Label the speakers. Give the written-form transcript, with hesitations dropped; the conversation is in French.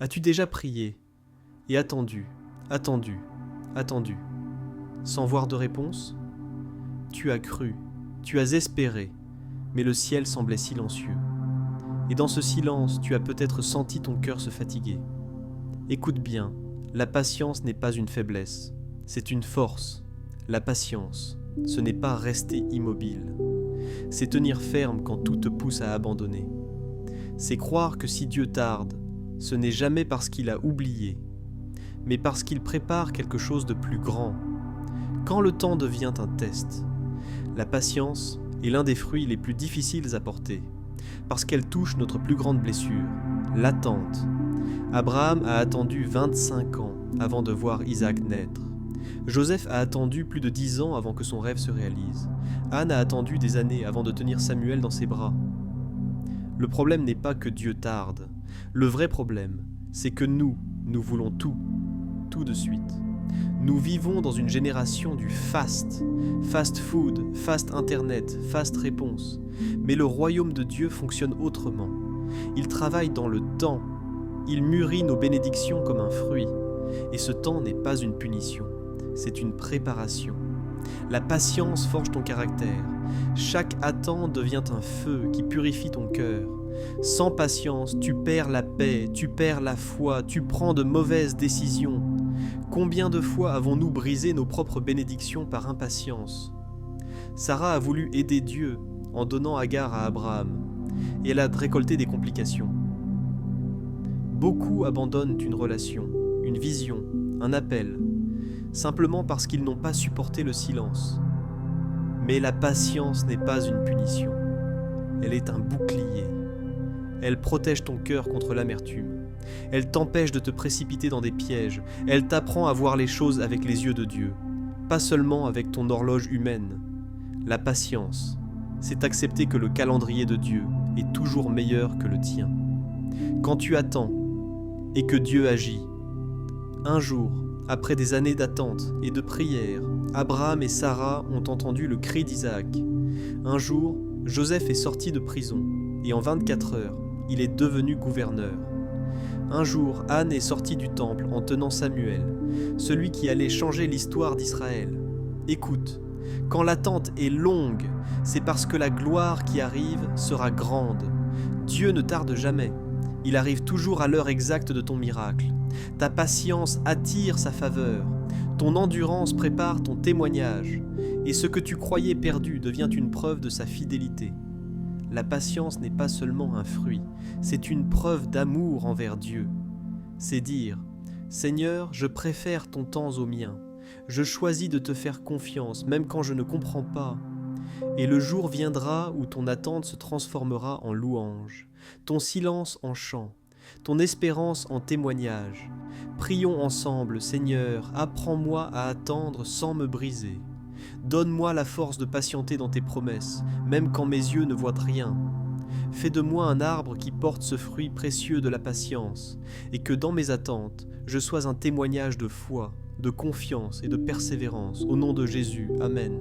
Speaker 1: As-tu déjà prié et attendu, attendu, attendu, sans voir de réponse? Tu as cru, tu as espéré, mais le ciel semblait silencieux. Et dans ce silence, tu as peut-être senti ton cœur se fatiguer. Écoute bien, la patience n'est pas une faiblesse, c'est une force. La patience, ce n'est pas rester immobile. C'est tenir ferme quand tout te pousse à abandonner. C'est croire que si Dieu tarde, ce n'est jamais parce qu'il a oublié, mais parce qu'il prépare quelque chose de plus grand. Quand le temps devient un test, la patience est l'un des fruits les plus difficiles à porter, parce qu'elle touche notre plus grande blessure, l'attente. Abraham a attendu 25 ans avant de voir Isaac naître. Joseph a attendu plus de 10 ans avant que son rêve se réalise. Anne a attendu des années avant de tenir Samuel dans ses bras. Le problème n'est pas que Dieu tarde. Le vrai problème, c'est que nous voulons tout de suite. Nous vivons dans une génération du fast food, fast internet, fast réponse. Mais le royaume de Dieu fonctionne autrement. Il travaille dans le temps. Il mûrit nos bénédictions comme un fruit. Et ce temps n'est pas une punition, c'est une préparation. La patience forge ton caractère. Chaque attente devient un feu qui purifie ton cœur. Sans patience, tu perds la paix, tu perds la foi, tu prends de mauvaises décisions. Combien de fois avons-nous brisé nos propres bénédictions par impatience? Sarah a voulu aider Dieu en donnant Agar à Abraham, et elle a récolté des complications. Beaucoup abandonnent une relation, une vision, un appel, simplement parce qu'ils n'ont pas supporté le silence. Mais la patience n'est pas une punition, elle est un bouclier. Elle protège ton cœur contre l'amertume. Elle t'empêche de te précipiter dans des pièges. Elle t'apprend à voir les choses avec les yeux de Dieu, pas seulement avec ton horloge humaine. La patience, c'est accepter que le calendrier de Dieu est toujours meilleur que le tien. Quand tu attends et que Dieu agit, un jour, après des années d'attente et de prière, Abraham et Sarah ont entendu le cri d'Isaac. Un jour, Joseph est sorti de prison et en 24 heures, il est devenu gouverneur. Un jour, Anne est sortie du temple en tenant Samuel, celui qui allait changer l'histoire d'Israël. Écoute, quand l'attente est longue, c'est parce que la gloire qui arrive sera grande. Dieu ne tarde jamais. Il arrive toujours à l'heure exacte de ton miracle. Ta patience attire sa faveur. Ton endurance prépare ton témoignage. Et ce que tu croyais perdu devient une preuve de sa fidélité. La patience n'est pas seulement un fruit, c'est une preuve d'amour envers Dieu. C'est dire, Seigneur, je préfère ton temps au mien. Je choisis de te faire confiance, même quand je ne comprends pas. Et le jour viendra où ton attente se transformera en louange, ton silence en chant, ton espérance en témoignage. Prions ensemble, Seigneur, apprends-moi à attendre sans me briser. Donne-moi la force de patienter dans tes promesses, même quand mes yeux ne voient rien. Fais de moi un arbre qui porte ce fruit précieux de la patience, et que dans mes attentes, je sois un témoignage de foi, de confiance et de persévérance. Au nom de Jésus, Amen.